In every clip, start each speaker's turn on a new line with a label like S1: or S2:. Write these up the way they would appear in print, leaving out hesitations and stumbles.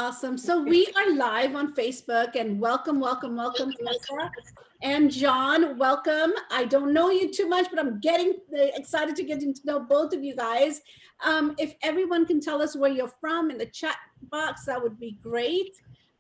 S1: Awesome. So we are live on Facebook, and welcome, Tessa and John. Welcome. I don't know you too much, but I'm getting excited to getting to know both of you guys. If everyone can tell us where you're from in the chat box, that would be great.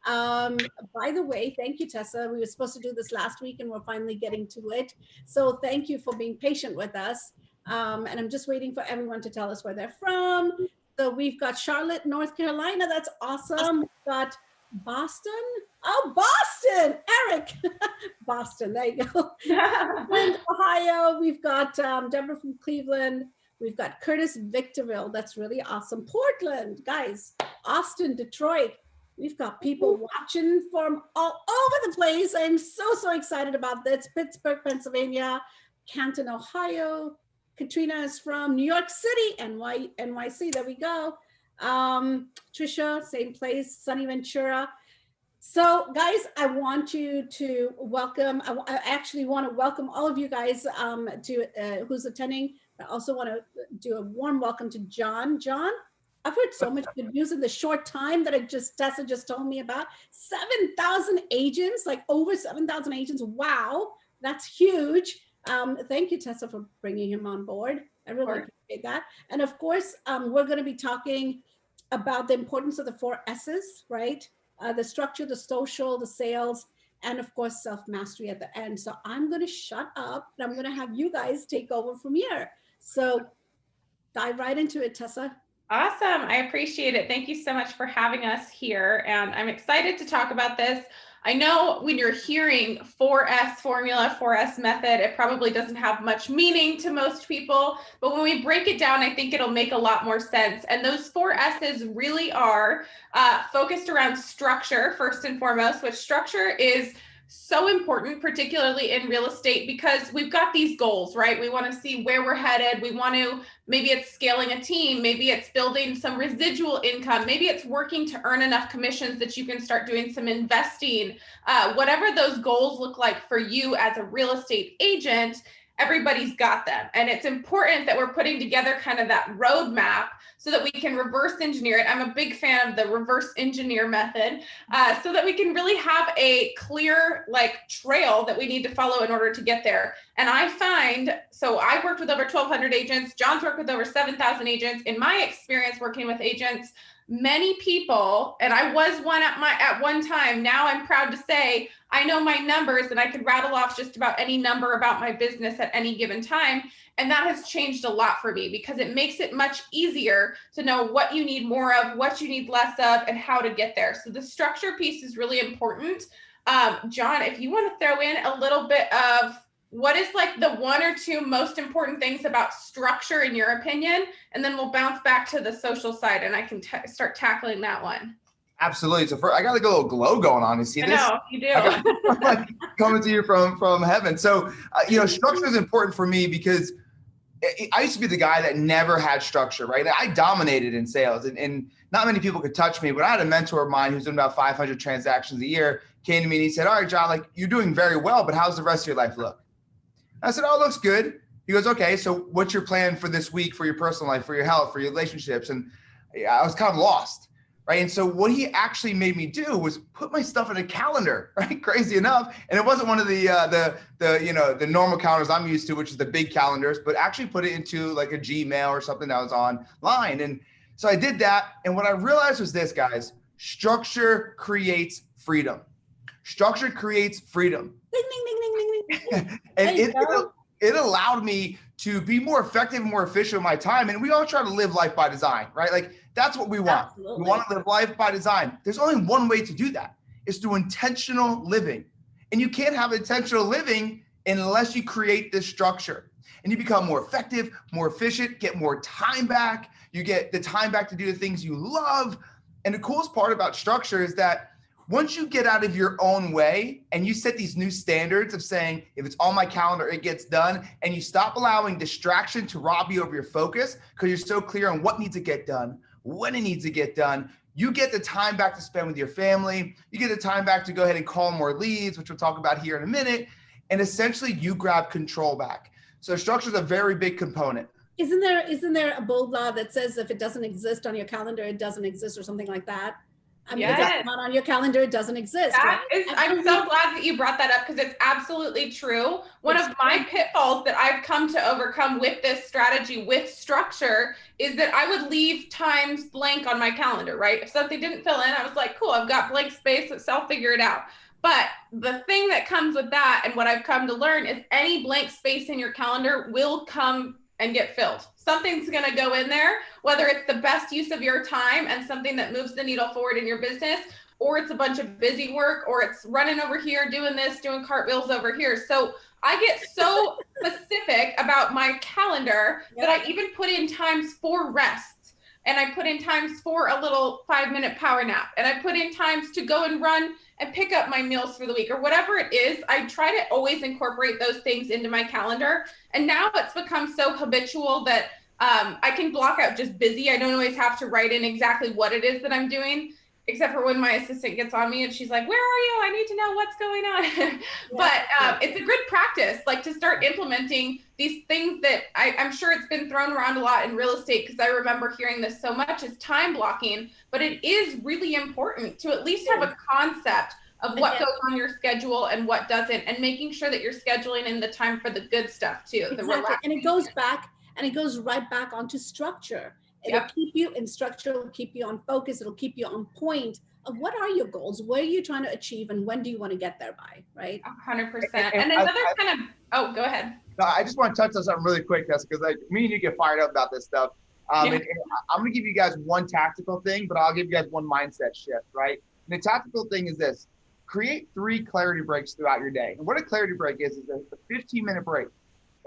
S1: By the way, thank you, Tessa. We were supposed to do this last week and we're finally getting to it. So thank you for being patient with us. And I'm just waiting for everyone to tell us where they're from. So we've got Charlotte, North Carolina. That's awesome. We've got Boston. Oh, Boston, Eric. Boston, there you go. And Ohio. We've got Deborah from Cleveland. We've got Curtis, Victorville. That's really awesome. Portland, guys. Austin, Detroit. We've got people watching from all over the place. I'm so excited about this. Pittsburgh, Pennsylvania, Canton, Ohio. Katrina is from New York City, NYC. There we go. Trisha, same place, Sunny Ventura. So guys, I want you to welcome, I actually want to welcome all of you guys to who's attending. I also want to do a warm welcome to John. John, I've heard so much good news in the short time that Tessa just told me about. 7,000 agents, like over 7,000 agents. Wow, that's huge. Thank you, Tessa, for bringing him on board. I really appreciate that. And of course, we're going to be talking about the importance of the 4 S's, right? The structure, the social, the sales, and of course, self-mastery at the end. So I'm going to shut up and I'm going to have you guys take over from here. So dive right into it, Tessa.
S2: Awesome. I appreciate it. Thank you so much for having us here. And I'm excited to talk about this. I know when you're hearing 4S formula, 4S method, it probably doesn't have much meaning to most people, but when we break it down, I think it'll make a lot more sense. And those 4 S's really are focused around structure, first and foremost, which structure is so important, particularly in real estate, because we've got these goals, right? We want to see where we're headed. We want to, maybe it's scaling a team, maybe it's building some residual income, maybe it's working to earn enough commissions that you can start doing some investing. Whatever those goals look like for you as a real estate agent, everybody's got them. And it's important that we're putting together kind of that roadmap so that we can reverse engineer it. I'm a big fan of the reverse engineer method, so that we can really have a clear trail that we need to follow in order to get there. And I find, so I've worked with over 1,200 agents, John's worked with over 7,000 agents. In my experience working with agents, many people, and I was one at one time, now I'm proud to say I know my numbers and I could rattle off just about any number about my business at any given time. And that has changed a lot for me because it makes it much easier to know what you need more of, what you need less of, and how to get there. So the structure piece is really important. John, if you want to throw in a little bit of what is the 1 or 2 most important things about structure in your opinion, and then we'll bounce back to the social side and I can start tackling that one.
S3: Absolutely. So I got a little glow going on. You see this?
S2: I know, you do.
S3: Coming to you from heaven. So, structure is important for me because I used to be the guy that never had structure, right? I dominated in sales and not many people could touch me, but I had a mentor of mine who's doing about 500 transactions a year, came to me and he said, all right, John, you're doing very well, but how's the rest of your life look? I said, oh, it looks good. He goes, okay, so what's your plan for this week, for your personal life, for your health, for your relationships? And I was kind of lost, right? And so what he actually made me do was put my stuff in a calendar, right? Crazy enough. And it wasn't one of the normal calendars I'm used to, which is the big calendars, but actually put it into a Gmail or something that was online. And so I did that. And what I realized was this, guys, structure creates freedom. Structure creates freedom. Ding, ding, ding, ding, ding, ding. And it allowed me to be more effective and more efficient with my time. And we all try to live life by design, right? That's what we want. Absolutely. We want to live life by design. There's only one way to do that. It's through intentional living. And you can't have intentional living unless you create this structure. And you become more effective, more efficient, get more time back. You get the time back to do the things you love. And the coolest part about structure is that once you get out of your own way and you set these new standards of saying, if it's on my calendar, it gets done, and you stop allowing distraction to rob you of your focus because you're so clear on what needs to get done, when it needs to get done, you get the time back to spend with your family. You get the time back to go ahead and call more leads, which we'll talk about here in a minute. And essentially you grab control back. So structure is a very big component.
S1: Isn't there a bold law that says if it doesn't exist on your calendar, it doesn't exist or something like that? I mean, if it's not on your calendar, it doesn't exist, right?
S2: I'm so glad that you brought that up because it's absolutely true. One of my pitfalls that I've come to overcome with this strategy, with structure, is that I would leave times blank on my calendar, right? If something didn't fill in, I was like, cool, I've got blank space, so I'll figure it out. But the thing that comes with that, and what I've come to learn, is any blank space in your calendar will come and get filled. Something's going to go in there, whether it's the best use of your time and something that moves the needle forward in your business, or it's a bunch of busy work, or it's running over here, doing this, doing cartwheels over here. So I get so specific about my calendar that I even put in times for rest. And I put in times for a little 5-minute power nap. And I put in times to go and run and pick up my meals for the week, or whatever it is. I try to always incorporate those things into my calendar. And now it's become so habitual that I can block out just busy. I don't always have to write in exactly what it is that I'm doing, except for when my assistant gets on me and she's like, where are you? I need to know what's going on. But it's a good practice, like, to start implementing these things that I'm sure it's been thrown around a lot in real estate, because I remember hearing this so much, is time blocking. But it is really important to at least have a concept of what goes on your schedule and what doesn't, and making sure that you're scheduling in the time for the good stuff too.
S1: Exactly. And it goes back, and it goes right back onto structure. It'll keep you in structure, it'll keep you on focus, it'll keep you on point of what are your goals, what are you trying to achieve, and when do you want to get there by, right?
S2: 100%. And another go ahead.
S3: No, I just want to touch on something really quick, Tessa, because me and you get fired up about this stuff. And I'm going to give you guys one tactical thing, but I'll give you guys one mindset shift, right? And the tactical thing is this: create 3 clarity breaks throughout your day. And what a clarity break is a 15-minute break,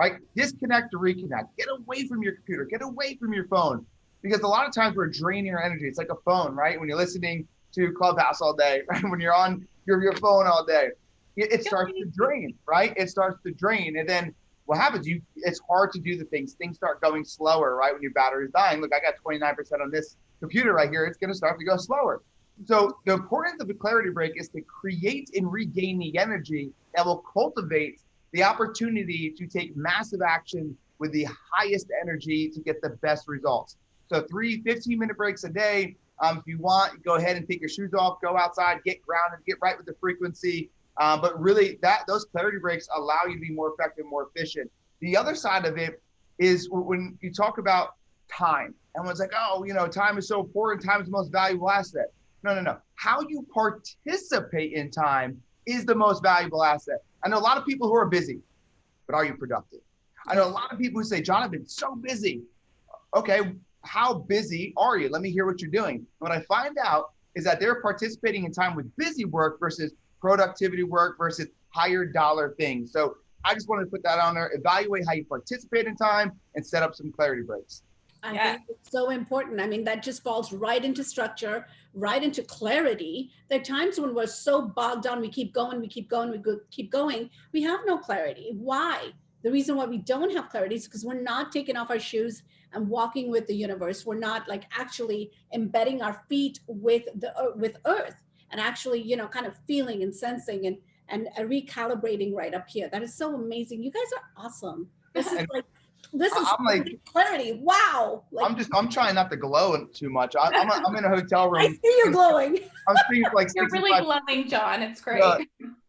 S3: right? Disconnect to reconnect. Get away from your computer. Get away from your phone. Because a lot of times we're draining our energy. It's like a phone, right? When you're listening to Clubhouse all day, right? When you're on your phone all day, it starts to drain, right? It starts to drain. And then what happens? It's hard to do the things. Things start going slower, right? When your battery's dying. Look, I got 29% on this computer right here. It's going to start to go slower. So the importance of a clarity break is to create and regain the energy that will cultivate the opportunity to take massive action with the highest energy to get the best results. So 3 15-minute breaks a day. If you want, go ahead and take your shoes off, go outside, get grounded, get right with the frequency. But really, those clarity breaks allow you to be more effective, more efficient. The other side of it is when you talk about time. Everyone's like, oh, time is so important. Time is the most valuable asset. No. How you participate in time is the most valuable asset. I know a lot of people who are busy, but are you productive? I know a lot of people who say, John, I've been so busy. Okay. How busy are you? Let me hear what you're doing. What I find out is that they're participating in time with busy work versus productivity work versus higher dollar things. So I just wanted to put that on there. Evaluate how you participate in time and set up some clarity breaks.
S1: I think it's so important. I mean, that just falls right into structure, right into clarity. There are times when we're so bogged down, we keep going, we have no clarity. Why? The reason why we don't have clarity is because we're not taking off our shoes and walking with the universe. We're not like actually embedding our feet with earth and actually, kind of feeling and sensing and recalibrating right up here. That is so amazing. You guys are awesome. This is like clarity. Wow.
S3: I'm trying not to glow too much. I'm in a hotel room.
S1: I see you glowing.
S3: I'm seeing like
S2: you're really glowing, John. It's great.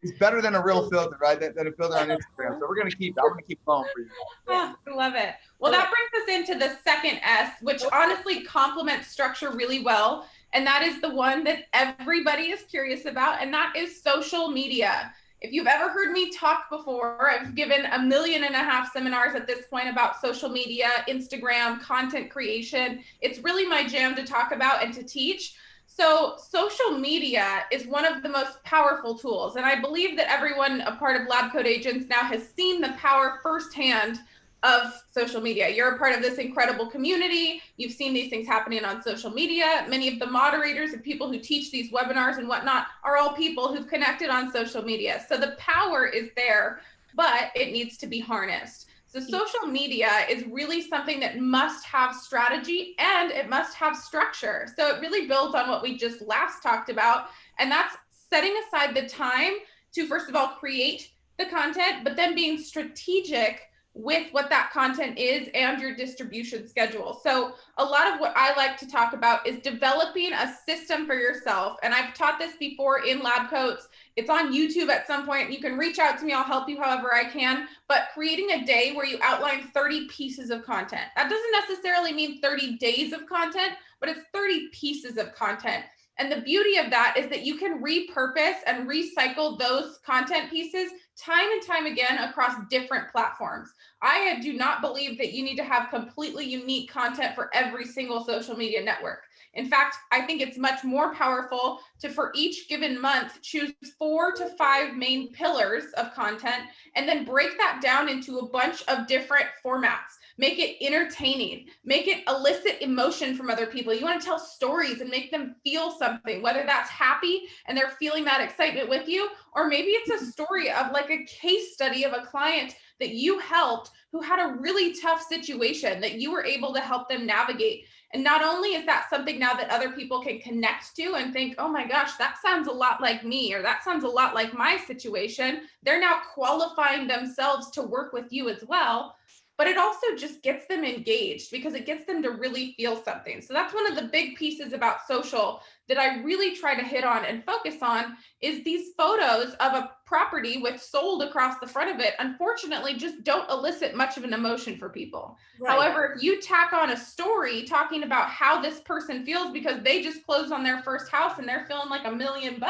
S3: It's better than a real filter, right? Than a filter on Instagram. So I'm gonna keep glowing for you.
S2: I love it. Well, that brings us into the second S, which honestly complements structure really well. And that is the one that everybody is curious about, and that is social media. If you've ever heard me talk before, I've given 1.5 million seminars at this point about social media, Instagram, content creation. It's really my jam to talk about and to teach. So social media is one of the most powerful tools. And I believe that everyone a part of LabCoatAgents now has seen the power firsthand of social media. You're a part of this incredible community. You've seen these things happening on social media. Many of the moderators and people who teach these webinars and whatnot are all people who've connected on social media. So the power is there, but it needs to be harnessed. So social media is really something that must have strategy and it must have structure. So it really builds on what we just last talked about. And that's setting aside the time to, first of all, create the content, but then being strategic with what that content is and your distribution schedule. So a lot of what I like to talk about is developing a system for yourself. And I've taught this before in Lab Coats. It's on YouTube at some point. You can reach out to me. I'll help you however I can. But creating a day where you outline 30 pieces of content. That doesn't necessarily mean 30 days of content, but it's 30 pieces of content. And the beauty of that is that you can repurpose and recycle those content pieces time and time again across different platforms. I do not believe that you need to have completely unique content for every single social media network. In fact, I think it's much more powerful to, for each given month, choose 4 to 5 main pillars of content and then break that down into a bunch of different formats. Make it entertaining, make it elicit emotion from other people. You want to tell stories and make them feel something, whether that's happy and they're feeling that excitement with you, or maybe it's a story of like a case study of a client that you helped who had a really tough situation that you were able to help them navigate. And not only is that something now that other people can connect to and think, oh my gosh, that sounds a lot like me, or that sounds a lot like my situation. They're now qualifying themselves to work with you as well. But it also just gets them engaged because it gets them to really feel something. So that's one of the big pieces about social that I really try to hit on and focus on is these photos of a property with sold across the front of it, unfortunately, just don't elicit much of an emotion for people. Right. However, if you tack on a story talking about how this person feels because they just closed on their first house and they're feeling like $1 million,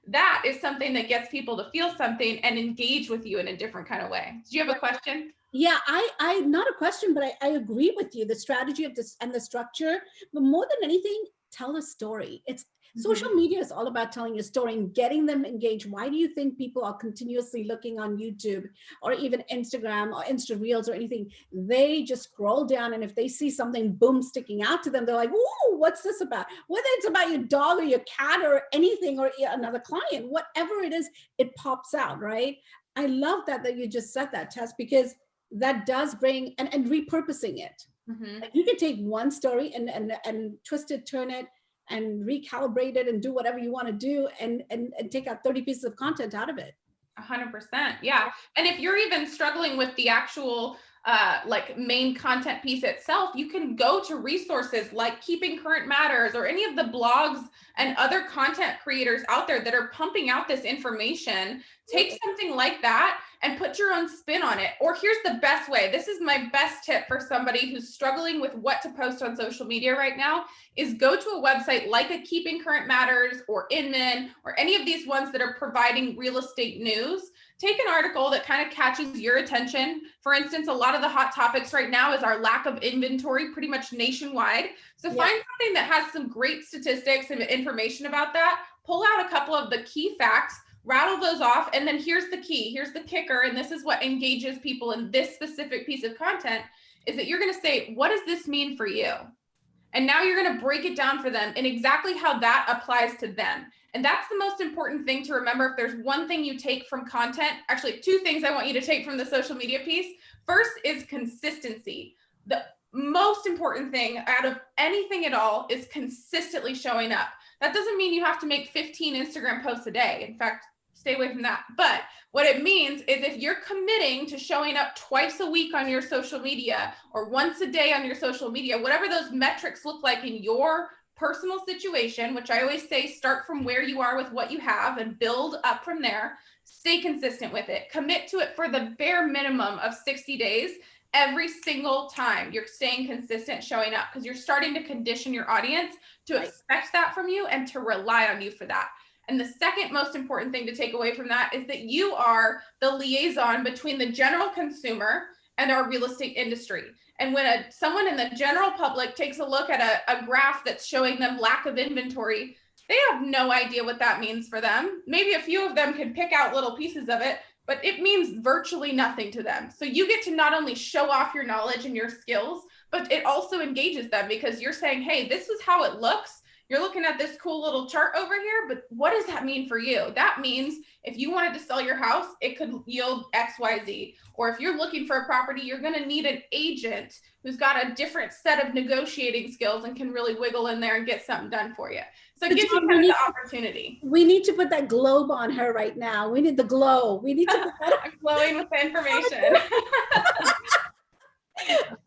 S2: that is something that gets people to feel something and engage with you in a different kind of way. Do you have a question?
S1: Yeah, I not a question, but I agree with you. The strategy of this and the structure, but more than anything, tell a story. It's social media is all about telling a story and getting them engaged. Why do you think people are continuously looking on YouTube or even Instagram or Insta Reels or anything? They just scroll down, and if they see something boom sticking out to them, they're like, "Ooh, what's this about?" Whether it's about your dog or your cat or anything or another client, whatever it is, it pops out, right? I love that you just said that, Tess, because that does bring and repurposing it. Like you can take one story and twist it, turn it, and recalibrate it and do whatever you want to do and take out 30 pieces of content out of it.
S2: 100%. Yeah. And if you're even struggling with the actual like main content piece itself, you can go to resources like Keeping Current Matters or any of the blogs and other content creators out there that are pumping out this information. Take something like that and put your own spin on it. Or here's the best way. This is my best tip for somebody who's struggling with what to post on social media right now is go to a website like a Keeping Current Matters or Inman or any of these ones that are providing real estate news. Take an article that kind of catches your attention. For instance, a lot of the hot topics right now is our lack of inventory pretty much nationwide. So find something that has some great statistics and information about that. Pull out a couple of the key facts, rattle those off, and then here's the key, here's the kicker, and this is what engages people in this specific piece of content, is that you're going to say, what does this mean for you? And now you're going to break it down for them and exactly how that applies to them. And that's the most important thing to remember. If there's one thing you take from content, actually 2 things I want you to take from the social media piece. First is consistency. The most important thing out of anything at all is consistently showing up. That doesn't mean you have to make 15 Instagram posts a day. In fact, stay away from that. But what it means is if you're committing to showing up twice a week on your social media or once a day on your social media, whatever those metrics look like in your personal situation, which I always say, start from where you are with what you have and build up from there. Stay consistent with it. Commit to it for the bare minimum of 60 days. Every single time you're staying consistent, showing up, because you're starting to condition your audience to expect that from you and to rely on you for that. And the second most important thing to take away from that is that you are the liaison between the general consumer and our real estate industry. And when someone in the general public takes a look at a graph that's showing them lack of inventory, they have no idea what that means for them. Maybe a few of them can pick out little pieces of it, but it means virtually nothing to them. So you get to not only show off your knowledge and your skills, but it also engages them because you're saying, hey, this is how it looks. You're looking at this cool little chart over here, but what does that mean for you? That means if you wanted to sell your house, it could yield X, Y, Z. Or if you're looking for a property, you're going to need an agent who's got a different set of negotiating skills and can really wiggle in there and get something done for you. So it gives you kind of the opportunity.
S1: We need to put that globe on her right now. We need the glow. We need to put that
S2: I'm glowing with the information.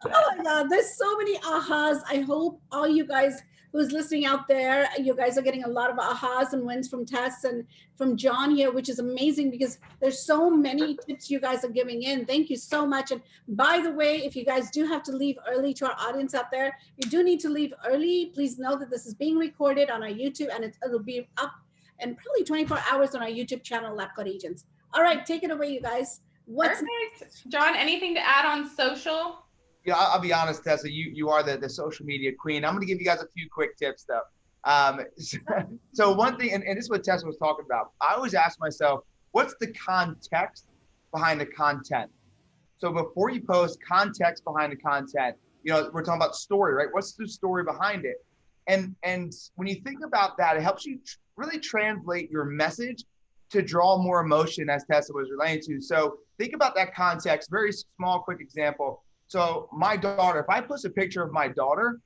S1: Oh my God, there's so many ahas. I hope all you guys who's listening out there, you guys are getting a lot of ahas and wins from Tess and from John here, which is amazing because there's so many tips you guys are giving in. Thank you so much. And by the way, if you guys do have to leave early, to our audience out there, you do need to leave early. Please know that this is being recorded on our YouTube and it'll be up in probably 24 hours on our YouTube channel, LabCoatAgents. All right, take it away, you guys.
S2: Perfect. John, anything to add on social?
S3: Yeah, I'll be honest, Tessa, you are the social media queen. I'm going to give you guys a few quick tips, though. So one thing, and this is what Tessa was talking about, I always ask myself, what's the context behind the content? So before you post, context behind the content, we're talking about story, right? What's the story behind it? And when you think about that, it helps you really translate your message to draw more emotion, as Tessa was relating to. So think about that context, very small, quick example. So my daughter, if I post a picture of my daughter,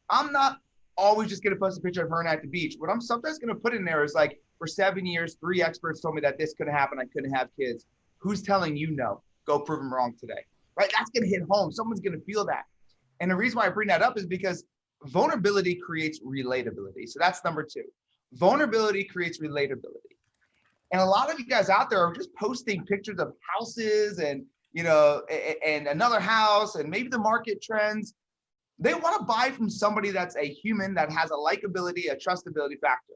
S3: I'm not always just going to post a picture of her and I at the beach. What I'm sometimes going to put in there is like, for 7 years, 3 experts told me that this could happen. I couldn't have kids. Who's telling you no? Go prove them wrong today, right? That's going to hit home. Someone's going to feel that. And the reason why I bring that up is because vulnerability creates relatability. So that's number 2. Vulnerability creates relatability. And a lot of you guys out there are just posting pictures of houses and and another house and maybe the market trends. They want to buy from somebody that's a human that has a likability, a trustability factor.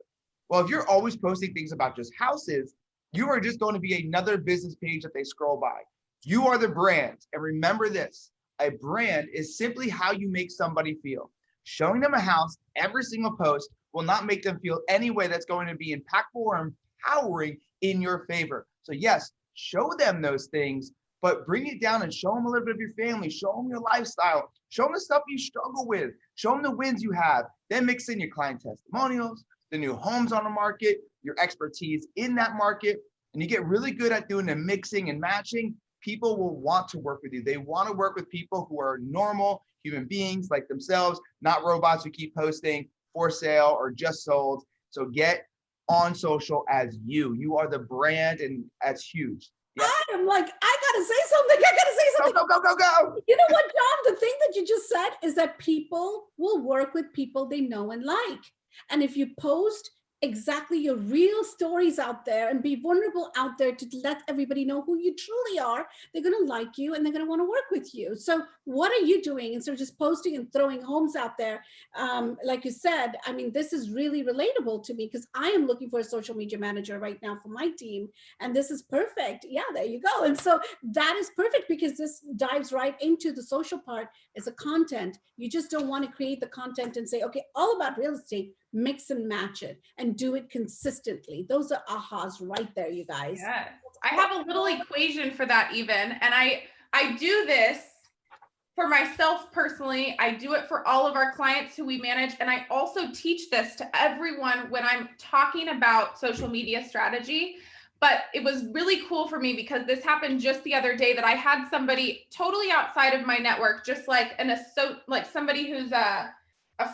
S3: Well, if you're always posting things about just houses, you are just going to be another business page that they scroll by. You are the brand. And remember this, a brand is simply how you make somebody feel. Showing them a house, every single post will not make them feel any way that's going to be impactful or empowering in your favor. So yes, show them those things, but bring it down and show them a little bit of your family, show them your lifestyle, show them the stuff you struggle with, show them the wins you have, then mix in your client testimonials, the new homes on the market, your expertise in that market, and you get really good at doing the mixing and matching. People will want to work with you. They want to work with people who are normal human beings like themselves, not robots who keep posting for sale or just sold. So get on social as you. You are the brand, and that's huge.
S1: Yep. I am like, I gotta say something.
S3: Go.
S1: You know what, John? The thing that you just said is that people will work with people they know and like. And if you post exactly your real stories out there and be vulnerable out there to let everybody know who you truly are, they're going to like you and they're going to want to work with you. So what are you doing instead of just posting and throwing homes out there? Like you said, I mean, this is really relatable to me because I am looking for a social media manager right now for my team. And this is perfect. Yeah, there you go. And so that is perfect because this dives right into the social part as a content. You just don't want to create the content and say, okay, all about real estate, mix and match it and do it consistently. Those are ahas right there, you guys.
S2: Yes. I have a little equation for that even. And I do this for myself personally. I do it for all of our clients who we manage. And I also teach this to everyone when I'm talking about social media strategy. But it was really cool for me because this happened just the other day that I had somebody totally outside of my network, just like somebody who's a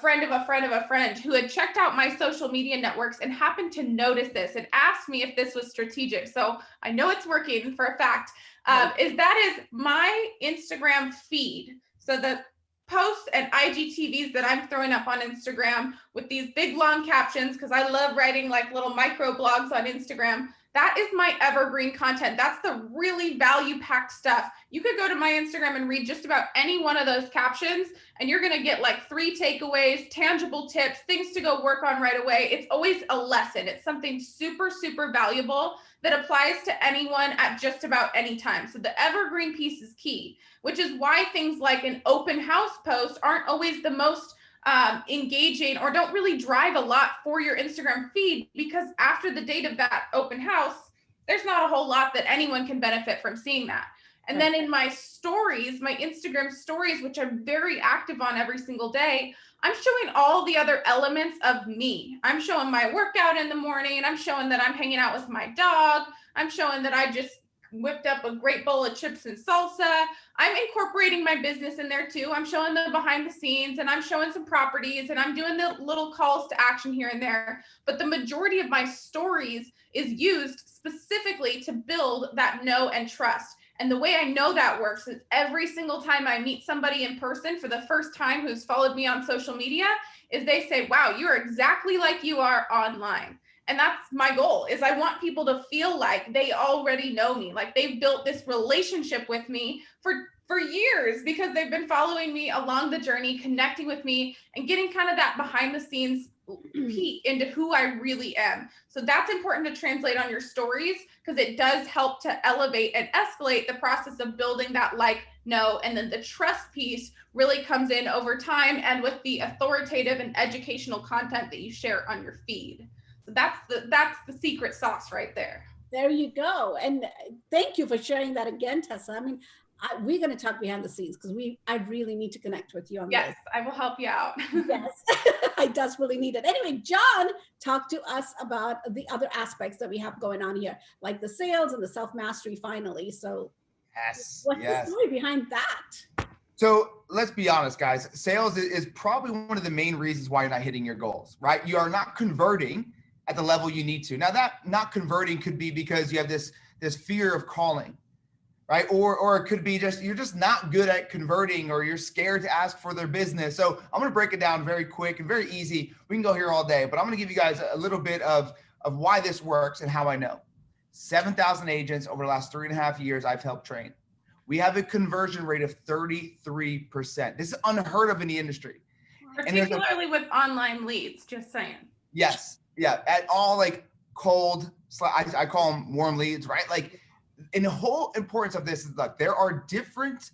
S2: friend of a friend of a friend who had checked out my social media networks and happened to notice this and asked me if this was strategic. So I know it's working for a fact. Is my Instagram feed. So the posts and IGTVs that I'm throwing up on Instagram with these big long captions, because I love writing like little micro blogs on Instagram. That is my evergreen content. That's the really value-packed stuff. You could go to my Instagram and read just about any one of those captions, and you're gonna get like 3 takeaways, tangible tips, things to go work on right away. It's always a lesson. It's something super, super valuable that applies to anyone at just about any time. So the evergreen piece is key, which is why things like an open house post aren't always the most engaging or don't really drive a lot for your Instagram feed, because after the date of that open house, there's not a whole lot that anyone can benefit from seeing that. And then in my stories, my Instagram stories, which I'm very active on every single day, I'm showing all the other elements of me. I'm showing my workout in the morning, and I'm showing that I'm hanging out with my dog. I'm showing that I just whipped up a great bowl of chips and salsa. I'm incorporating my business in there too. I'm showing the behind the scenes, and I'm showing some properties, and I'm doing the little calls to action here and there. But the majority of my stories is used specifically to build that know and trust. And the way I know that works is every single time I meet somebody in person for the first time who's followed me on social media is they say, wow, you're exactly like you are online. And that's my goal, is I want people to feel like they already know me, like they've built this relationship with me for years because they've been following me along the journey, connecting with me and getting kind of that behind the scenes peek into who I really am. So that's important to translate on your stories because it does help to elevate and escalate the process of building that like, know, and then the trust piece really comes in over time and with the authoritative and educational content that you share on your feed. So that's the secret sauce right there.
S1: There you go. And thank you for sharing that again, Tessa. I mean, we're going to talk behind the scenes because I really need to connect with you on this.
S2: Yes, I will help you out.
S1: Yes, I desperately need it. Anyway, John, talk to us about the other aspects that we have going on here, like the sales and the self-mastery finally. So what's the story behind that?
S3: So let's be honest, guys. Sales is probably one of the main reasons why you're not hitting your goals, right? You are not converting at the level you need to. Now that not converting could be because you have this fear of calling, right? Or it could be just, you're just not good at converting or you're scared to ask for their business. So I'm going to break it down very quick and very easy. We can go here all day, but I'm going to give you guys a little bit of why this works and how I know. 7,000 agents over the last 3.5 years I've helped train. We have a conversion rate of 33%. This is unheard of in the industry.
S2: Particularly with online leads, just saying.
S3: Yes. Yeah. At all like cold, I call them warm leads, right? Like, and the whole importance of this is, look, there are different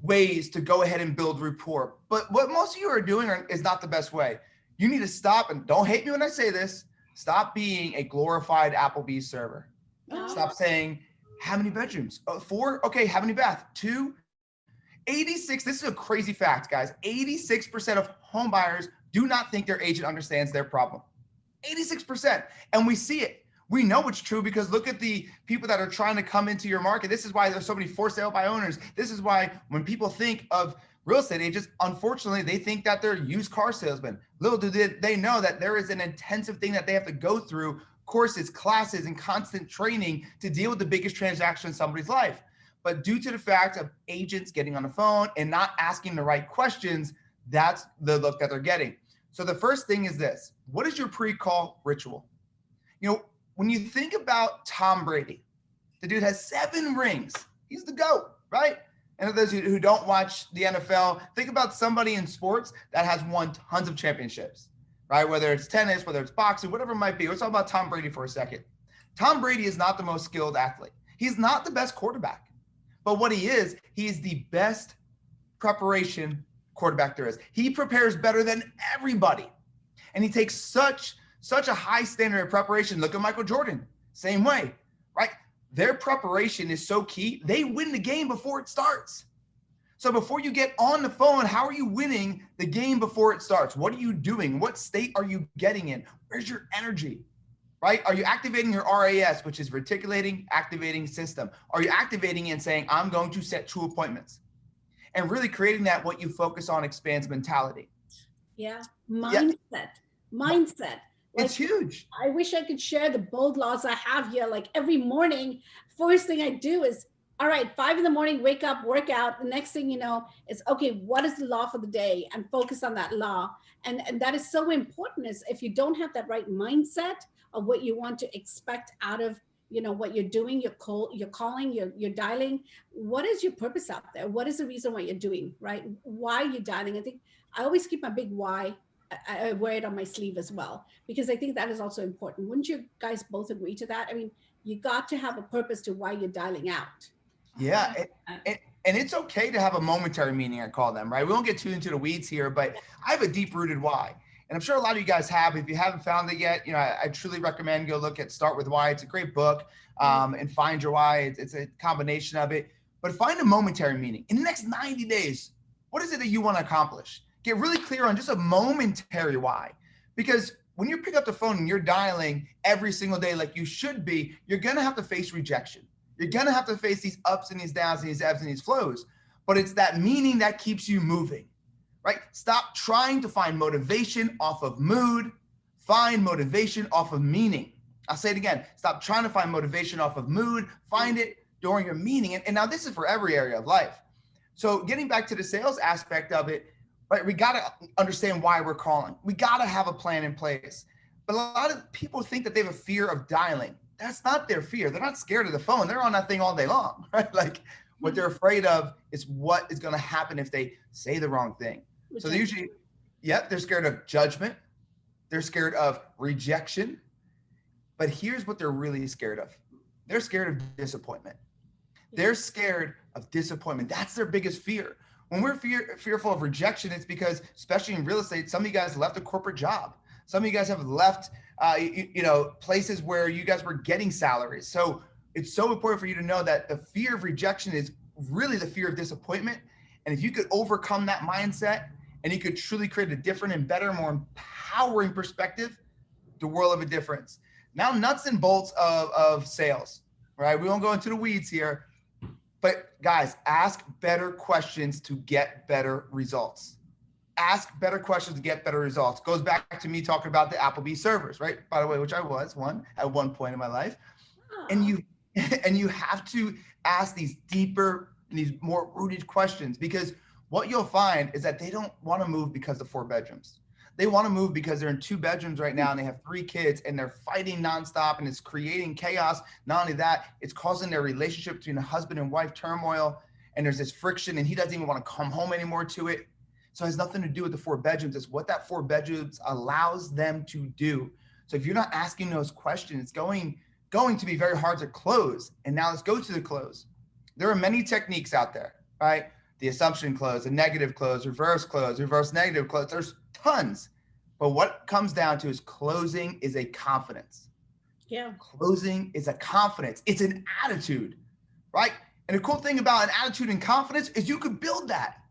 S3: ways to go ahead and build rapport. But what most of you are doing is not the best way. You need to stop, and don't hate me when I say this, stop being a glorified Applebee's server.
S1: Oh.
S3: Stop saying, how many bedrooms? 4? Okay, how many baths? 2? 86, this is a crazy fact, guys. 86% of home buyers do not think their agent understands their problem. 86%. And we see it. We know it's true because look at the people that are trying to come into your market. This is why there's so many for sale by owners. This is why when people think of real estate agents, unfortunately, they think that they're used car salesmen. Little do they know that there is an intensive thing that they have to go through, courses, classes, and constant training to deal with the biggest transaction in somebody's life. But due to the fact of agents getting on the phone and not asking the right questions, that's the look that they're getting. So the first thing is this: what is your pre-call ritual? You know, when you think about Tom Brady, the dude has 7 rings. He's the GOAT, right? And for those who don't watch the NFL, think about somebody in sports that has won tons of championships, right? Whether it's tennis, whether it's boxing, whatever it might be. Let's talk about Tom Brady for a second. Tom Brady is not the most skilled athlete. He's not the best quarterback. But what he is the best preparation quarterback there is. He prepares better than everybody. And he takes such a high standard of preparation. Look at Michael Jordan, same way, right? Their preparation is so key. They win the game before it starts. So before you get on the phone, how are you winning the game before it starts? What are you doing? What state are you getting in? Where's your energy, right? Are you activating your RAS, which is reticulating activating system? Are you activating and saying, I'm going to set 2 appointments? And really creating that what you focus on expands mentality.
S1: Yeah, mindset. Like,
S3: it's huge.
S1: I wish I could share the bold laws I have here. Like every morning, first thing I do is, all right, 5 in the morning, wake up, work out. The next thing you know is, okay, what is the law for the day? And focus on that law. And that is so important, is if you don't have that right mindset of what you want to expect out of, you know, what you're doing, you're calling, you're dialing. What is your purpose out there? What is the reason why you're doing, right? Why you're dialing? I think I always keep my big why. I wear it on my sleeve as well, because I think that is also important. Wouldn't you guys both agree to that? I mean, you got to have a purpose to why you're dialing out.
S3: Yeah. And it's okay to have a momentary meaning, I call them, right? We won't get too into the weeds here, but I have a deep rooted why. And I'm sure a lot of you guys have. If you haven't found it yet, you know, I truly recommend go look at Start With Why. It's a great book, and Find Your Why. It's a combination of it, but find a momentary meaning. In the next 90 days, what is it that you want to accomplish? Get really clear on just a momentary why. Because when you pick up the phone and you're dialing every single day like you should be, you're going to have to face rejection. You're going to have to face these ups and these downs and these ebbs and these flows. But it's that meaning that keeps you moving, right? Stop trying to find motivation off of mood. Find motivation off of meaning. I'll say it again. Stop trying to find motivation off of mood. Find it during a meeting. And now this is for every area of life. So getting back to the sales aspect of it, right? We got to understand why we're calling. We got to have a plan in place. But a lot of people think that they have a fear of dialing. That's not their fear. They're not scared of the phone. They're on that thing all day long, right? Like what they're afraid of is what is going to happen if they say the wrong thing. So they usually, they're scared of judgment. They're scared of rejection. But here's what they're really scared of. They're scared of disappointment. They're scared of disappointment. That's their biggest fear. When we're fearful of rejection, it's because, especially in real estate, some of you guys left a corporate job. Some of you guys have left, places where you guys were getting salaries. So it's so important for you to know that the fear of rejection is really the fear of disappointment. And if you could overcome that mindset and you could truly create a different and better, more empowering perspective, the world of a difference. Now, nuts and bolts of sales, right? We won't go into the weeds here. But guys, ask better questions to get better results. Ask better questions to get better results. Goes back to me talking about the Applebee's servers, right? By the way, which I was one at one point in my life. And you have to ask these deeper, these more rooted questions, because what you'll find is that they don't want to move because of 4 bedrooms. They want to move because they're in 2 bedrooms right now and they have 3 kids and they're fighting nonstop and it's creating chaos. Not only that, it's causing their relationship between a husband and wife turmoil, and there's this friction and he doesn't even want to come home anymore to it. So it has nothing to do with the 4 bedrooms. It's what that 4 bedrooms allows them to do. So if you're not asking those questions, it's going to be very hard to close. And now let's go to the close. There are many techniques out there, right? The assumption close, the negative close, reverse negative close. There's tons. But what comes down to is closing is a confidence.
S1: Yeah.
S3: Closing is a confidence. It's an attitude, right? And the cool thing about an attitude and confidence is you could build that,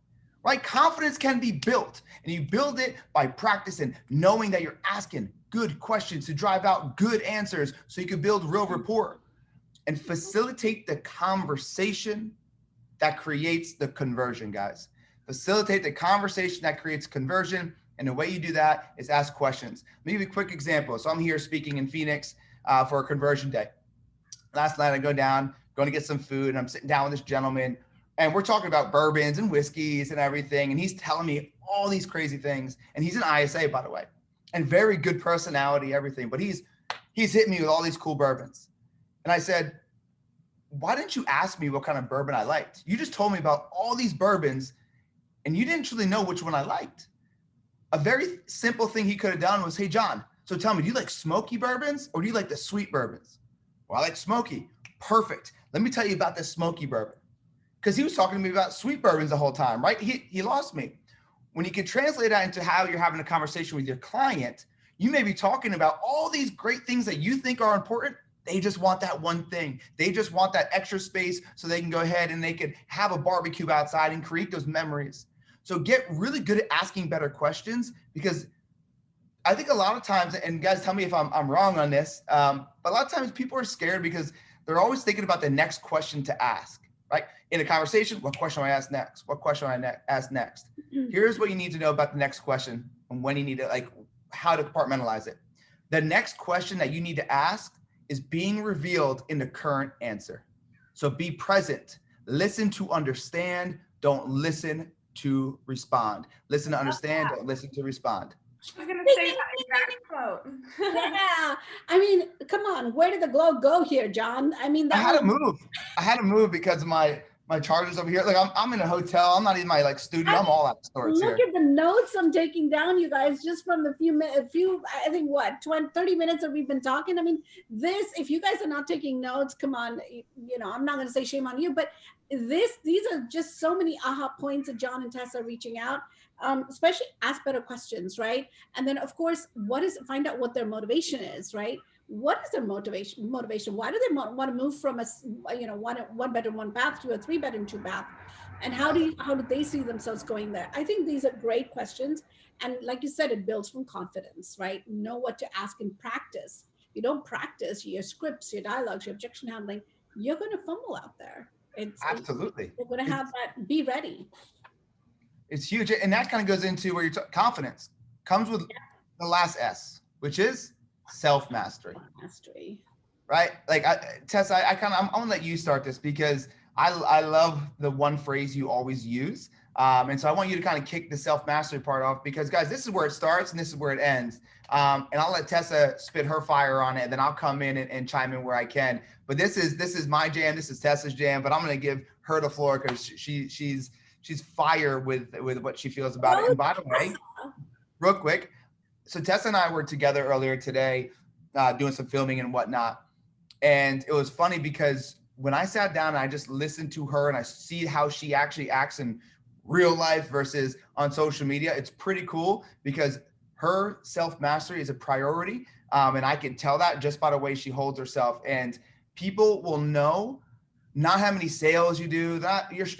S3: right? Confidence can be built, and you build it by practicing, knowing that you're asking good questions to drive out good answers so you can build real rapport and facilitate the conversation that creates the conversion, guys. Facilitate the conversation that creates conversion. And the way you do that is ask questions. Let me give you a quick example. So I'm here speaking in Phoenix for a conversion day. Last night I go down, going to get some food, and I'm sitting down with this gentleman, and we're talking about bourbons and whiskeys and everything. And he's telling me all these crazy things. And he's an ISA, by the way, and very good personality, everything. But he's hitting me with all these cool bourbons. And I said, why didn't you ask me what kind of bourbon I liked? You just told me about all these bourbons and you didn't truly know which one I liked. A very simple thing he could have done was, hey, John, so tell me, do you like smoky bourbons or do you like the sweet bourbons? Well, I like smoky. Perfect. Let me tell you about this smoky bourbon. Because he was talking to me about sweet bourbons the whole time, right? He lost me. When you can translate that into how you're having a conversation with your client, you may be talking about all these great things that you think are important. They just want that one thing. They just want that extra space so they can go ahead and they can have a barbecue outside and create those memories. So get really good at asking better questions, because I think a lot of times, and guys, tell me if I'm wrong on this, but a lot of times people are scared because they're always thinking about the next question to ask, right? In a conversation, what question do I ask next? What question do I ask next? Here's what you need to know about the next question and when you need to, how to compartmentalize it. The next question that you need to ask is being revealed in the current answer. So be present, listen to understand, don't listen to respond. Listen to understand, don't listen to respond.
S2: I was going to say that exact quote.
S1: Yeah. I mean, come on. Where did the glow go here, John? I mean,
S3: I had to move. I had to move because of my chargers over here. Like I'm in a hotel. I'm not in my studio. I'm all out of sorts here.
S1: Look at the notes I'm taking down, you guys, just from the I think 30 minutes that we've been talking. I mean, this, if you guys are not taking notes, come on, I'm not going to say shame on you, but these are just so many aha points that John and Tess are reaching out. Especially ask better questions, right? And then of course, find out what their motivation is, right? What is their motivation? Why do they want to move from a one bedroom, 1 bath to a 3 bedroom, 2 bath? And how do they see themselves going there? I think these are great questions. And like you said, it builds from confidence, right? Know what to ask and practice. If you don't practice your scripts, your dialogues, your objection handling, you're going to fumble out there.
S3: Absolutely.
S1: You're going to have that. Be ready.
S3: It's huge. And that kind of goes into where confidence comes with the last S, which is self-mastery.
S1: Mastery.
S3: right? Like Tessa, I'm gonna let you start this because I love the one phrase you always use. And so I want you to kind of kick the self-mastery part off because guys, this is where it starts and this is where it ends. And I'll let Tessa spit her fire on it, and then I'll come in and chime in where I can. But this is my jam. This is Tessa's jam. But I'm going to give her the floor because she's fire with what she feels about it. And by the way, real quick, so Tessa and I were together earlier today, doing some filming and whatnot. And it was funny because when I sat down and I just listened to her and I see how she actually acts in real life versus on social media, it's pretty cool because her self-mastery is a priority. And I can tell that just by the way she holds herself. And people will know not how many sales you do,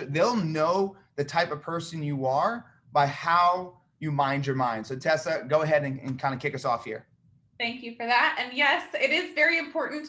S3: they'll know the type of person you are by how you mind your mind. So Tessa, go ahead and kind of kick us off here.
S2: Thank you for that. And yes, it is very important.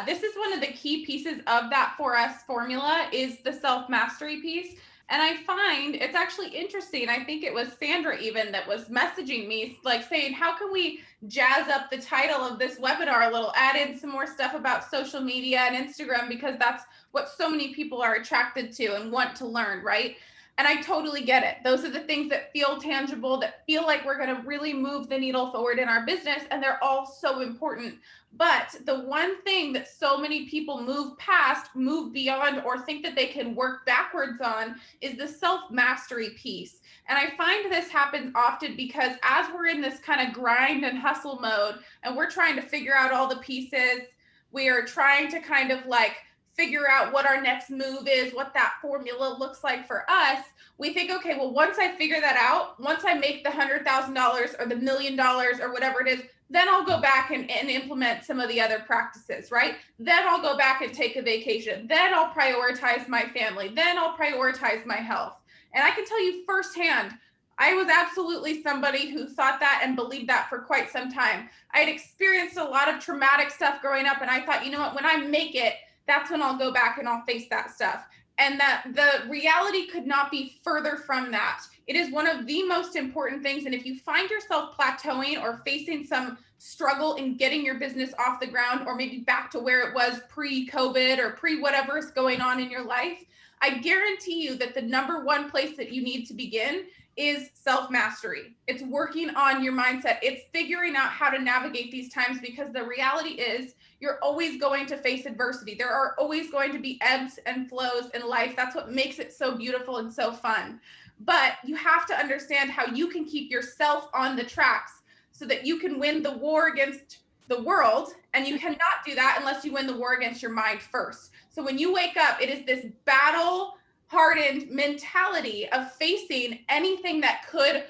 S2: This is one of the key pieces of that 4S formula is the self-mastery piece. And I find it's actually interesting. I think it was Sandra even that was messaging me, like saying, how can we jazz up the title of this webinar a little, add in some more stuff about social media and Instagram, because that's what so many people are attracted to and want to learn, right? And I totally get it. Those are the things that feel tangible, that feel like we're going to really move the needle forward in our business. And they're all so important. But the one thing that so many people move past, move beyond, or think that they can work backwards on is the self-mastery piece. And I find this happens often because as we're in this kind of grind and hustle mode, and we're trying to figure out all the pieces, we are trying to kind of like figure out what our next move is, what that formula looks like for us, we think, okay, well, once I figure that out, once I make the $100,000 or the $1 million or whatever it is, then I'll go back and implement some of the other practices, right? Then I'll go back and take a vacation. Then I'll prioritize my family. Then I'll prioritize my health. And I can tell you firsthand, I was absolutely somebody who thought that and believed that for quite some time. I had experienced a lot of traumatic stuff growing up, and I thought, you know what, when I make it, that's when I'll go back and I'll face that stuff. And that the reality could not be further from that. It is one of the most important things. And if you find yourself plateauing or facing some struggle in getting your business off the ground, or maybe back to where it was pre-COVID or pre-whatever is going on in your life, I guarantee you that the number one place that you need to begin is self-mastery. It's working on your mindset. It's figuring out how to navigate these times, because the reality is you're always going to face adversity. There are always going to be ebbs and flows in life. That's what makes it so beautiful and so fun. But you have to understand how you can keep yourself on the tracks so that you can win the war against the world. And you cannot do that unless you win the war against your mind first. So when you wake up, it is this battle-hardened mentality of facing anything that could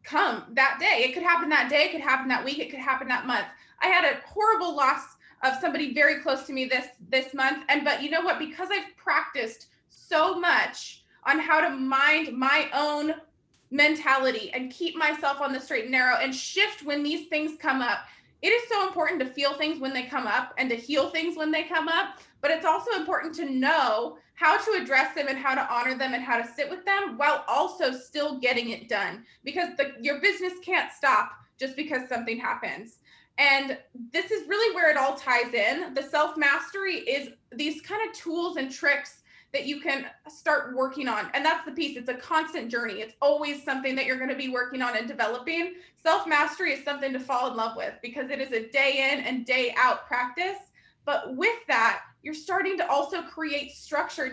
S2: come that day. It could happen that day. It could happen that week. It could happen that month. I had a horrible loss of somebody very close to me this month. But you know what? Because I've practiced so much on how to mind my own mentality and keep myself on the straight and narrow and shift when these things come up. It is so important to feel things when they come up and to heal things when they come up. But it's also important to know how to address them and how to honor them and how to sit with them while also still getting it done, because your business can't stop just because something happens. And this is really where it all ties in. The self-mastery is these kind of tools and tricks that you can start working on. And that's the piece. It's a constant journey. It's always something that you're going to be working on and developing. Self-mastery is something to fall in love with because it is a day in and day out practice. But with that, you're starting to also create structure,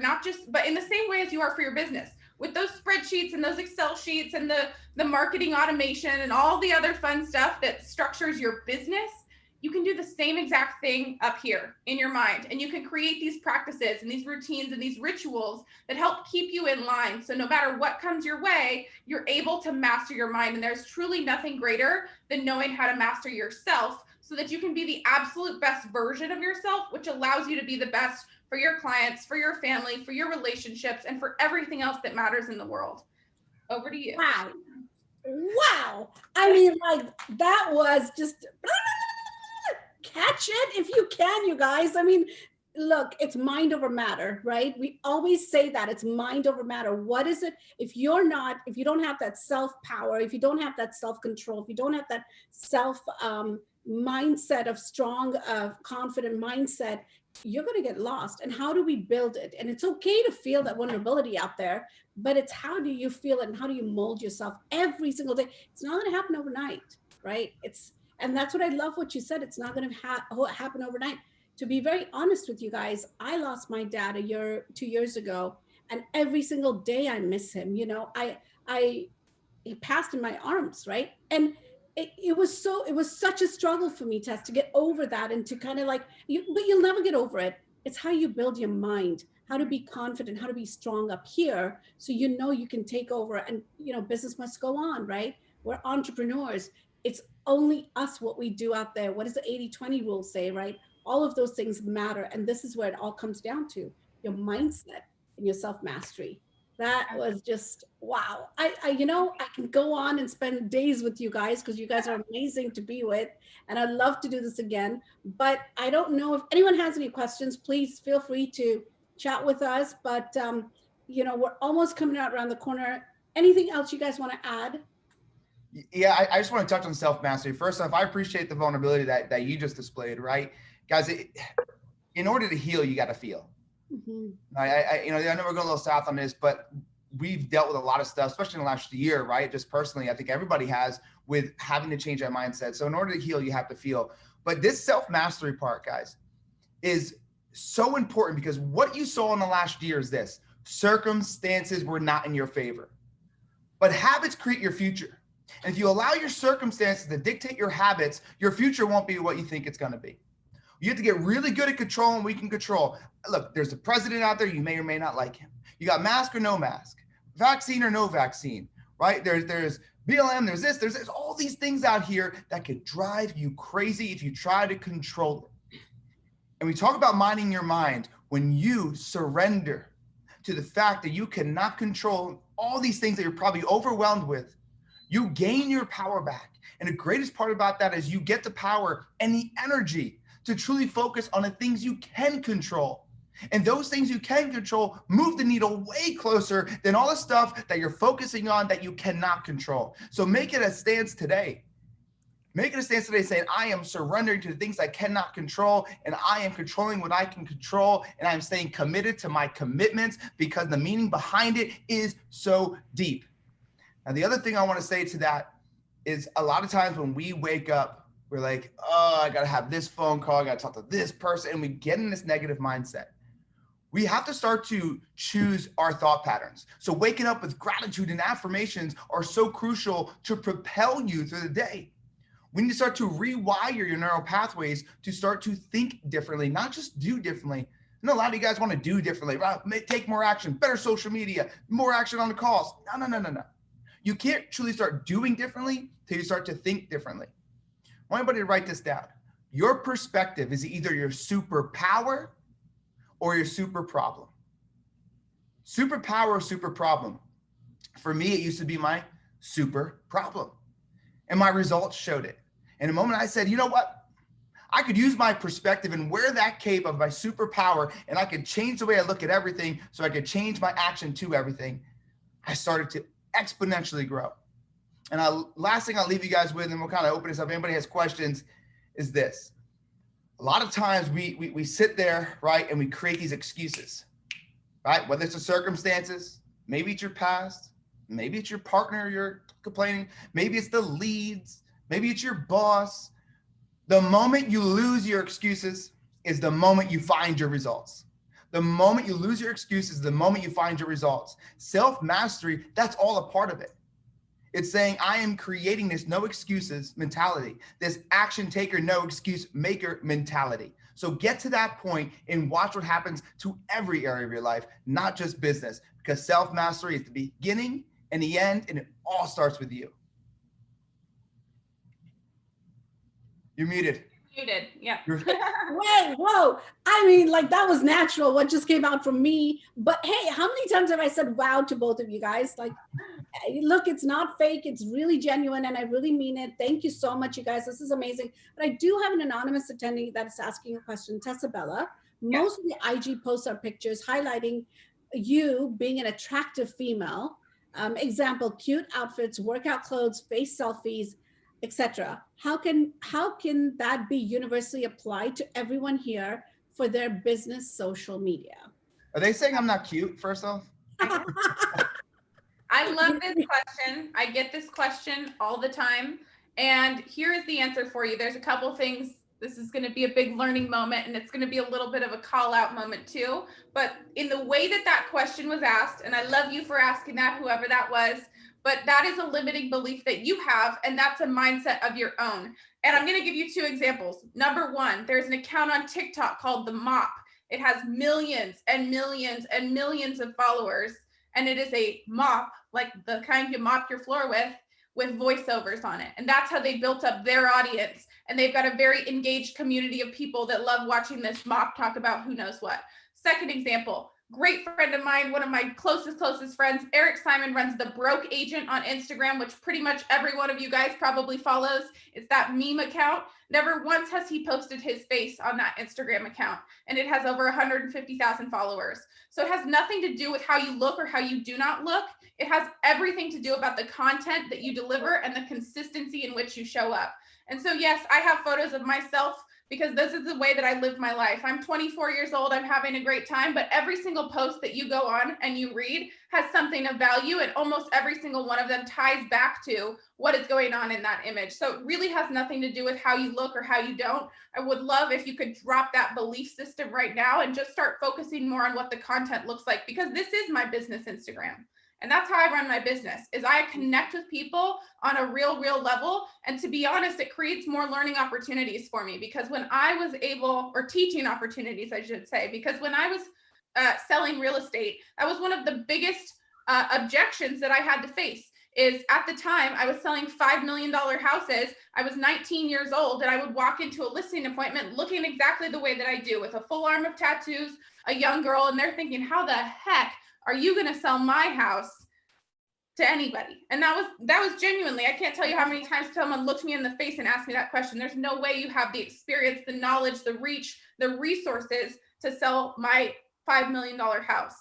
S2: but in the same way as you are for your business. With those spreadsheets and those Excel sheets and the marketing automation and all the other fun stuff that structures your business, you can do the same exact thing up here in your mind. And you can create these practices and these routines and these rituals that help keep you in line. So no matter what comes your way, you're able to master your mind. And there's truly nothing greater than knowing how to master yourself so that you can be the absolute best version of yourself, which allows you to be the best for your clients, for your family, for your relationships, and for everything else that matters in the world. Over to you.
S1: Wow. I mean, like, that was just catch it if you can, you guys. I mean, look, it's mind over matter, right? We always say that it's mind over matter. What is it? If you don't have that self-power, if you don't have that self-control, if you don't have that self mindset of strong, confident mindset, you're going to get lost. And how do we build it? And it's okay to feel that vulnerability out there, but it's how do you feel it and how do you mold yourself every single day? It's not going to happen overnight, right? And that's what I love what you said. It's not going to happen overnight. To be very honest with you guys, I lost my dad 2 years ago, and every single day I miss him. You know, he passed in my arms, right? And it was such a struggle for me, Tess, to get over that and to kind of like, but you'll never get over it. It's how you build your mind, how to be confident, how to be strong up here. So, you know, you can take over and, you know, business must go on, right? We're entrepreneurs. It's only us, what we do out there. What does the 80-20 rule say, right? All of those things matter. And this is where it all comes down to your mindset and your self-mastery. That was just, wow. You know, I can go on and spend days with you guys because you guys are amazing to be with. And I'd love to do this again. But I don't know if anyone has any questions, please feel free to chat with us. But, you know, we're almost coming out around the corner. Anything else you guys want to add?
S3: Yeah, I just want to touch on self-mastery. First off, I appreciate the vulnerability that you just displayed, right? Guys, in order to heal, you got to feel.
S1: Mm-hmm.
S3: I know we're going a little south on this, but we've dealt with a lot of stuff, especially in the last year, right? Just personally, I think everybody has, with having to change that mindset. So in order to heal, you have to feel. But this self-mastery part, guys, is so important because what you saw in the last year is this: circumstances were not in your favor, but habits create your future. And if you allow your circumstances to dictate your habits, your future won't be what you think it's going to be. You have to get really good at controlling what we can control. Look, there's a president out there. You may or may not like him. You got mask or no mask, vaccine or no vaccine, right? There's BLM, there's this, all these things out here that could drive you crazy if you try to control it. And we talk about minding your mind. When you surrender to the fact that you cannot control all these things that you're probably overwhelmed with, you gain your power back. And the greatest part about that is you get the power and the energy to truly focus on the things you can control. And those things you can control move the needle way closer than all the stuff that you're focusing on that you cannot control. So make it a stance today. Make it a stance today saying, I am surrendering to the things I cannot control, and I am controlling what I can control, and I'm staying committed to my commitments because the meaning behind it is so deep. Now, the other thing I want to say to that is a lot of times when we wake up, we're like, oh, I got to have this phone call. I got to talk to this person. And we get in this negative mindset. We have to start to choose our thought patterns. So waking up with gratitude and affirmations are so crucial to propel you through the day. We need to start to rewire your neural pathways to start to think differently, not just do differently. I know a lot of you guys want to do differently, right? Take more action, better social media, more action on the calls. No. You can't truly start doing differently till you start to think differently. I want everybody to write this down. Your perspective is either your superpower or your super problem. Superpower or super problem. For me, it used to be my super problem. And my results showed it. And the moment I said, you know what? I could use my perspective and wear that cape of my superpower, and I could change the way I look at everything so I could change my action to everything. I started to exponentially grow. And last thing I'll leave you guys with, and we'll kind of open this up. If anybody has questions, is this. A lot of times we sit there, right, and we create these excuses, right? Whether it's the circumstances, maybe it's your past, maybe it's your partner you're complaining, maybe it's the leads, maybe it's your boss. The moment you lose your excuses is the moment you find your results. The moment you lose your excuses, the moment you find your results. Self-mastery, that's all a part of it. It's saying I am creating this no excuses mentality, this action taker, no excuse maker mentality. So get to that point and watch what happens to every area of your life, not just business, because self-mastery is the beginning and the end, and it all starts with you. You're muted.
S2: Muted, yeah.
S1: Wait, whoa. I mean, like, that was natural, what just came out from me. But hey, how many times have I said wow to both of you guys? Like, look, it's not fake. It's really genuine, and I really mean it. Thank you so much, you guys. This is amazing. But I do have an anonymous attendee that is asking a question, Tessabella. Most of the IG posts are pictures highlighting you being an attractive female. Example, cute outfits, workout clothes, face selfies. etc. How can that be universally applied to everyone here for their business social media?
S3: Are they saying I'm not cute, first off?
S2: I love this question. I get this question all the time. And here is the answer for you. There's a couple things. This is going to be a big learning moment, and it's going to be a little bit of a call out moment too. But in the way that that question was asked, and I love you for asking that, whoever that was, but that is a limiting belief that you have, and that's a mindset of your own. And I'm going to give you 2 examples. Number 1, there's an account on TikTok called The Mop. It has millions and millions and millions of followers. And it is a mop, like the kind you mop your floor with voiceovers on it. And that's how they built up their audience. And they've got a very engaged community of people that love watching this mop talk about who knows what. Second example, great friend of mine, one of my closest friends, Eric Simon, runs the Broke Agent on Instagram, which pretty much every one of you guys probably follows. It's that meme account. Never once has he posted his face on that Instagram account, and it has over 150,000 followers. So it has nothing to do with how you look or how you do not look. It has everything to do about the content that you deliver and the consistency in which you show up. And so, yes, I have photos of myself because this is the way that I live my life. I'm 24 years old. I'm having a great time, but every single post that you go on and you read has something of value, and almost every single one of them ties back to what is going on in that image. So it really has nothing to do with how you look or how you don't. I would love if you could drop that belief system right now and just start focusing more on what the content looks like, because this is my business Instagram. And that's how I run my business, is I connect with people on a real level. And to be honest, it creates more learning opportunities for me, because when I was able, or teaching opportunities, I should say, because when I was selling real estate, that was one of the biggest objections that I had to face. Is at the time I was selling $5 million houses. I was 19 years old, and I would walk into a listing appointment looking exactly the way that I do, with a full arm of tattoos, a young girl, and they're thinking, how the heck are you going to sell my house to anybody? And that was genuinely, I can't tell you how many times someone looked me in the face and asked me that question. There's no way you have the experience, the knowledge, the reach, the resources to sell my $5 million house.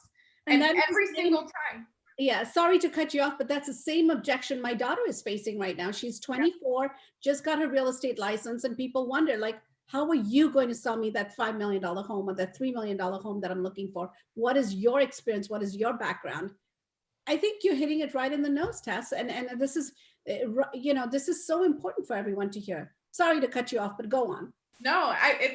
S2: And every single time.
S1: Yeah, sorry to cut you off, but that's the same objection my daughter is facing right now. She's 24, just got her real estate license, and people wonder, like, how are you going to sell me that $5 million home or that $3 million home that I'm looking for? What is your experience? What is your background? I think you're hitting it right in the nose, Tess. And this is, this is so important for everyone to hear. Sorry to cut you off, but go on.
S2: No,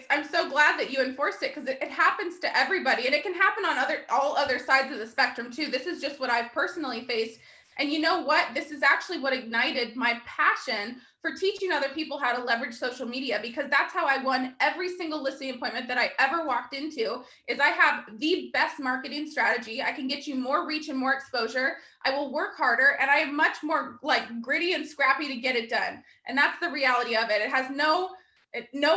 S2: I'm so glad that you enforced it, because it happens to everybody, and it can happen on all other sides of the spectrum too. This is just what I've personally faced. And you know what? This is actually what ignited my passion for teaching other people how to leverage social media, because that's how I won every single listing appointment that I ever walked into. Is I have the best marketing strategy. I can get you more reach and more exposure. I will work harder, and I am much more like gritty and scrappy to get it done. And that's the reality of it. It has no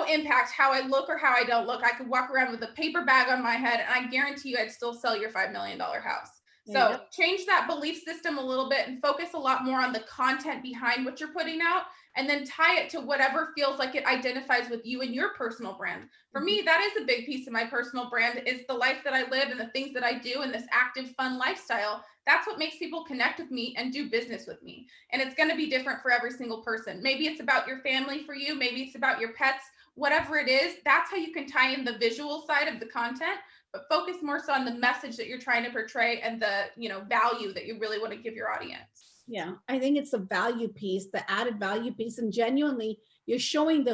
S2: impact how I look or how I don't look. I could walk around with a paper bag on my head, and I guarantee you I'd still sell your $5 million house. So change that belief system a little bit and focus a lot more on the content behind what you're putting out, and then tie it to whatever feels like it identifies with you and your personal brand. For me, that is a big piece of my personal brand, is the life that I live and the things that I do and this active, fun lifestyle. That's what makes people connect with me and do business with me. And it's going to be different for every single person. Maybe it's about your family for you. Maybe it's about your pets, whatever it is. That's how you can tie in the visual side of the content, but focus more so on the message that you're trying to portray and the, value that you really want to give your audience.
S1: Yeah, I think it's the value piece, the added value piece, and genuinely you're showing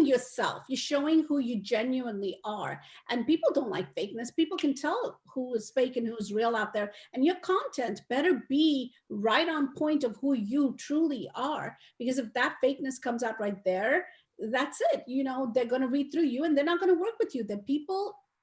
S1: yourself, you're showing who you genuinely are. And people don't like fakeness. People can tell who is fake and who's real out there. And your content better be right on point of who you truly are. Because if that fakeness comes out right there, that's it. They're going to read through you and they're not going to work with you.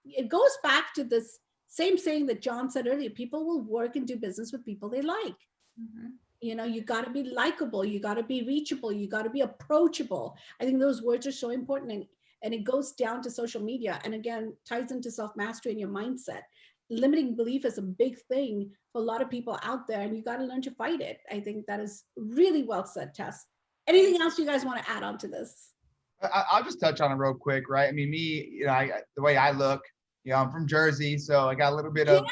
S1: It goes back to this same saying that John said earlier: people will work and do business with people they like. Mm-hmm. You got to be likable, you got to be reachable, you got to be approachable. I think those words are so important, and it goes down to social media, and again ties into self-mastery and your mindset. Limiting belief is a big thing for a lot of people out there, and you got to learn to fight it. I think that is really well said, Tess. Anything else you guys want to add on to this?
S3: I'll just touch on it real quick, right? I mean, me, the way I look, I'm from Jersey, so I got a little bit of.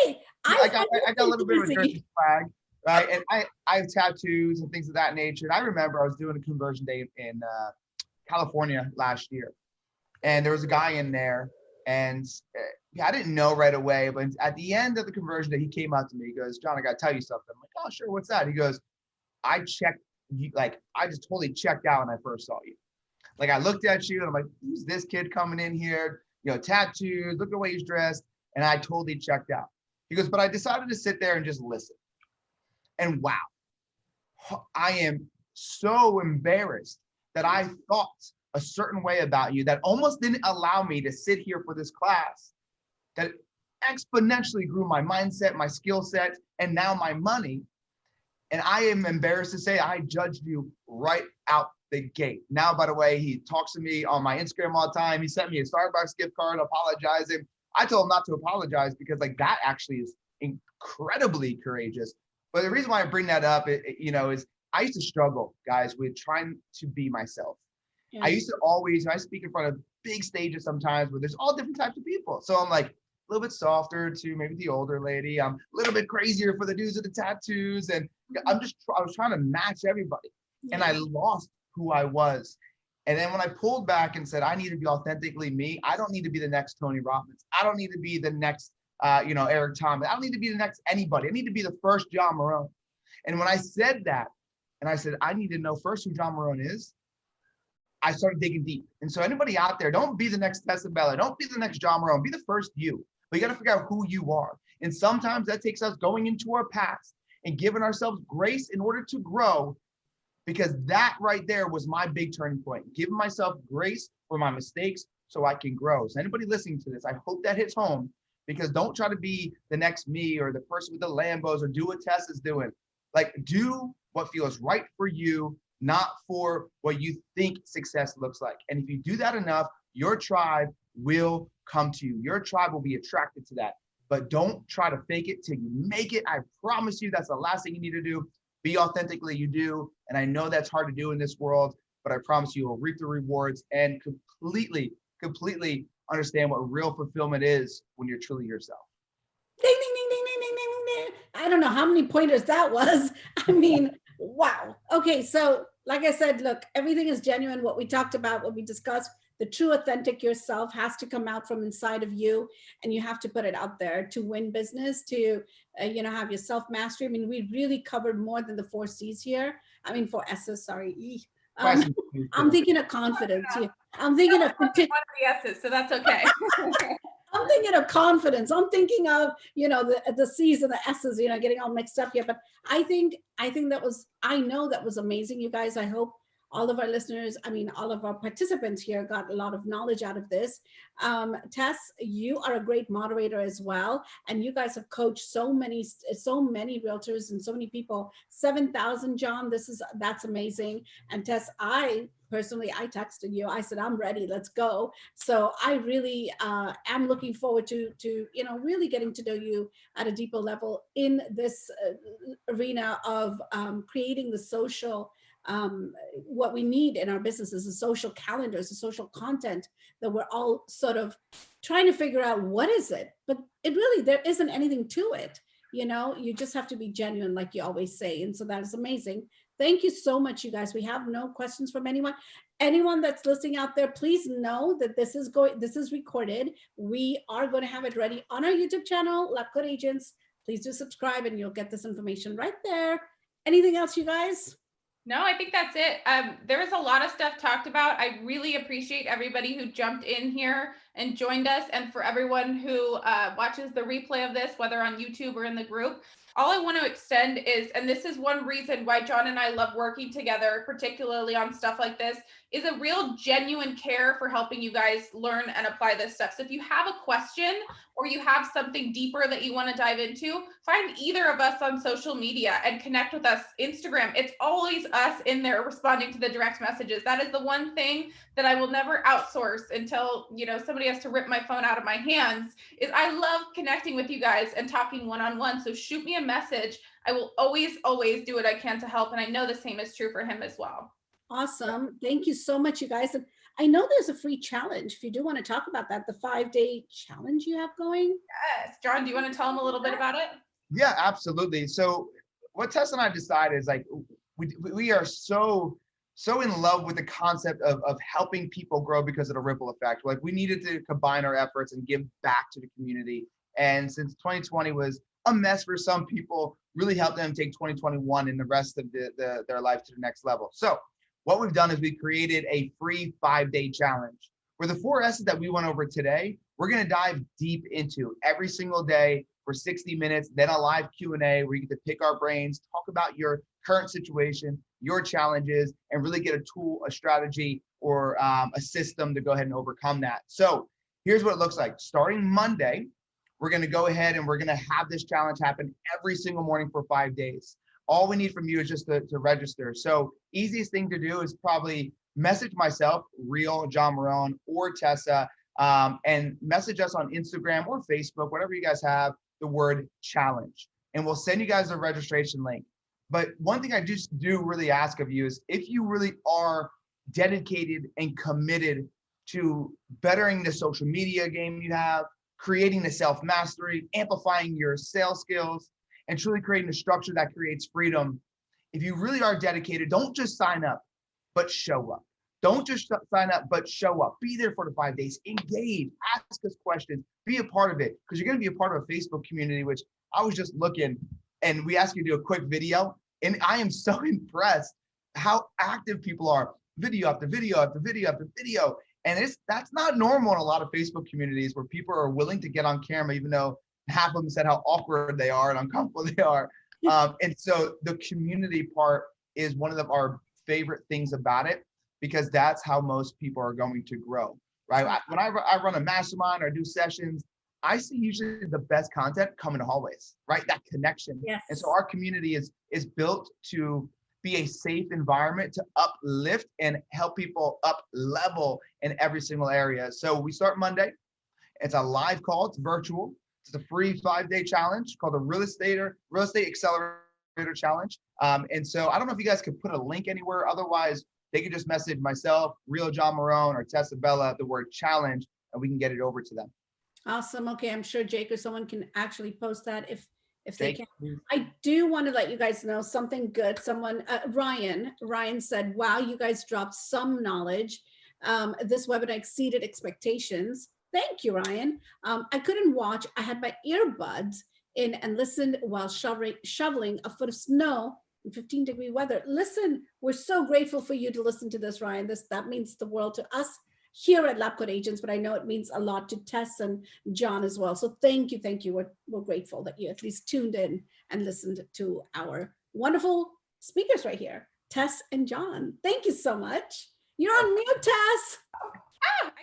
S1: Hey,
S3: I got a little bit of a Jersey swag. right? And I have tattoos and things of that nature. And I remember I was doing a conversion day in California last year, and there was a guy in there, and I didn't know right away, but at the end of the conversion day, he came up to me. He goes, "John, I got to tell you something." I'm like, "Oh, sure. What's that?" He goes, "I checked you, like I just totally checked out when I first saw you. Like I looked at you and I'm like, who's this kid coming in here? You know, tattoos, look at the way he's dressed." And I totally checked out. He goes, "But I decided to sit there and just listen." And wow, I am so embarrassed that I thought a certain way about you that almost didn't allow me to sit here for this class, that exponentially grew my mindset, my skill set, and now my money. And I am embarrassed to say I judged you right out the gate. Now, by the way, he talks to me on my Instagram all the time. He sent me a Starbucks gift card apologizing. I told him not to apologize because like that actually is incredibly courageous. But the reason why I bring that up, is I used to struggle, guys, with trying to be myself. I used to always, I speak in front of big stages sometimes where there's all different types of people. So I'm like a little bit softer to maybe the older lady. I'm a little bit crazier for the dudes with the tattoos. And I was trying to match everybody. And I lost who I was. And then when I pulled back and said, I need to be authentically me, I don't need to be the next Tony Robbins. I don't need to be the next, Eric Thomas. I don't need to be the next anybody. I need to be the first John Marrone. And when I said that, and I said, I need to know first who John Marrone is, I started digging deep. And so anybody out there, don't be the next Tessabella. Don't be the next John Marrone. Be the first you. But you got to figure out who you are. And sometimes that takes us going into our past and giving ourselves grace in order to grow, because that right there was my big turning point. Giving myself grace for my mistakes so I can grow. So anybody listening to this, I hope that hits home, because don't try to be the next me or the person with the Lambos or do what Tess is doing. Like do what feels right for you, not for what you think success looks like. And if you do that enough, your tribe will come to you. Your tribe will be attracted to that. But don't try to fake it till you make it. I promise you that's the last thing you need to do. Be authentically you do. And I know that's hard to do in this world, but I promise you will reap the rewards and completely understand what real fulfillment is when you're truly yourself.
S1: Ding, ding, ding, ding, ding, ding, ding, ding. I don't know how many pointers that was. I mean, wow. Okay, so like I said, look, everything is genuine. What we talked about, what we discussed, the true authentic yourself has to come out from inside of you, and you have to put it out there to win business, to have your self-mastery. I mean, we really covered more than the 4 C's here. I mean, 4 S's, sorry. I'm thinking of confidence. I'm thinking of
S2: one of the S's, so that's okay.
S1: I'm thinking of confidence. I'm thinking of, the C's and the S's, getting all mixed up here. But I know that was amazing, you guys. I hope all of our listeners, all of our participants here got a lot of knowledge out of this. Tess, you are a great moderator as well. And you guys have coached so many realtors and so many people. 7,000, John, that's amazing. And Tess, I texted you. I said, I'm ready, let's go. So I really am looking forward to really getting to know you at a deeper level in this arena of creating the social, what we need in our businesses, the social calendars, the social content that we're all sort of trying to figure out what is it, but there isn't anything to it. You just have to be genuine, like you always say. And so that is amazing. Thank you so much, you guys. We have no questions from anyone. Anyone that's listening out there, please know that this is recorded. We are going to have it ready on our YouTube channel, LabCoatAgents. Please do subscribe and you'll get this information right there. Anything else, you guys?
S2: No, I think that's it. There was a lot of stuff talked about. I really appreciate everybody who jumped in here and joined us. And for everyone who watches the replay of this, whether on YouTube or in the group, all I want to extend is, and this is one reason why John and I love working together, particularly on stuff like this, is a real genuine care for helping you guys learn and apply this stuff. So if you have a question or you have something deeper that you want to dive into, find either of us on social media and connect with us. Instagram, it's always us in there responding to the direct messages. That is the one thing that I will never outsource until, somebody has to rip my phone out of my hands, is I love connecting with you guys and talking one-on-one. So shoot me a message. I will always do what I can to help. And I know the same is true for him as well.
S1: Awesome. Thank you so much, you guys. And I know there's a free challenge. If you do want to talk about that, the 5-day challenge you have going.
S2: Yes. John, do you want to tell them a little bit about it?
S3: Yeah, absolutely. So what Tess and I decided is like, we are so in love with the concept of helping people grow because of the ripple effect. Like we needed to combine our efforts and give back to the community. And since 2020 was a mess for some people, really help them take 2021 and the rest of their life to the next level. So what we've done is we created a free 5-day challenge where the 4 S's that we went over today, we're going to dive deep into every single day for 60 minutes, then a live Q&A where you get to pick our brains, talk about your current situation, your challenges, and really get a tool, a strategy, or a system to go ahead and overcome that. So here's what it looks like. Starting Monday, we're going to go ahead and we're going to have this challenge happen every single morning for 5 days. All we need from you is just to register. So easiest thing to do is probably message myself, Real John Marrone, or Tessa, and message us on Instagram or Facebook, whatever you guys have, the word challenge. And we'll send you guys a registration link. But one thing I just do really ask of you is if you really are dedicated and committed to bettering the social media game you have, creating the self-mastery, amplifying your sales skills, and truly creating a structure that creates freedom. If you really are dedicated, don't just sign up, but show up. Don't just sign up, but show up. Be there for the 5 days. Engage, ask us questions, be a part of it, because you're going to be a part of a Facebook community, which I was just looking, and we ask you to do a quick video, and I am so impressed how active people are. Video after video after video after video. And that's not normal in a lot of Facebook communities where people are willing to get on camera, even though half of them said how awkward they are and uncomfortable they are. And so the community part is one of our favorite things about it, because that's how most people are going to grow, right? When I run a mastermind or do sessions, I see usually the best content come in the hallways, right? That connection.
S1: Yes.
S3: And so our community is built to be a safe environment to uplift and help people up level in every single area. So we start Monday. It's a live call. It's virtual. It's a free 5-day challenge called the Real Estate Accelerator Challenge. And so I don't know if you guys could put a link anywhere. Otherwise, they could just message myself, Real John Marrone, or Tessabella, the word challenge, and we can get it over to them.
S1: Awesome. Okay, I'm sure Jake or someone can actually post that if they
S3: Jake,
S1: can.
S3: please.
S1: I do want to let you guys know something good. Someone, Ryan said, wow, you guys dropped some knowledge. This webinar exceeded expectations. Thank you, Ryan. I couldn't watch. I had my earbuds in and listened while shoveling a foot of snow in 15-degree weather. Listen, we're so grateful for you to listen to this, Ryan. That means the world to us here at LabCoatAgents, but I know it means a lot to Tess and John as well. So thank you. We're grateful that you at least tuned in and listened to our wonderful speakers right here, Tess and John. Thank you so much. You're on mute, Tess.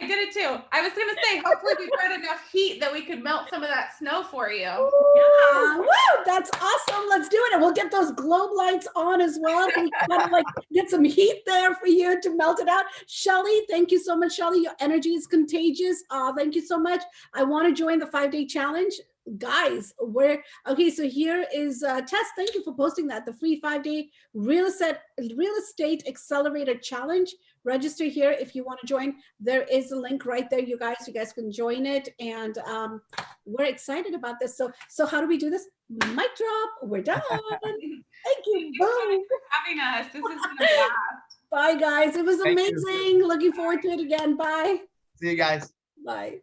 S2: I did it too. I was going to say, hopefully we brought enough heat that we could melt some of that snow for you.
S1: Yeah, woo, that's awesome. Let's do it. And we'll get those globe lights on as well. We kind of like get some heat there for you to melt it out. Shelly, thank you so much, Shelly. Your energy is contagious. Thank you so much. I want to join the 5-day challenge. Guys, okay, so here is Tess. Thank you for posting that. The free 5-day real estate accelerator challenge. Register here if you want to join. There is a link right there, you guys. You guys can join it, and we're excited about this. So how do we do this? Mic drop. We're done. Thank you. Boom.
S2: For having us. This has been a blast.
S1: Bye, guys. It was amazing. Looking forward to it again. Bye.
S3: See you guys.
S1: Bye.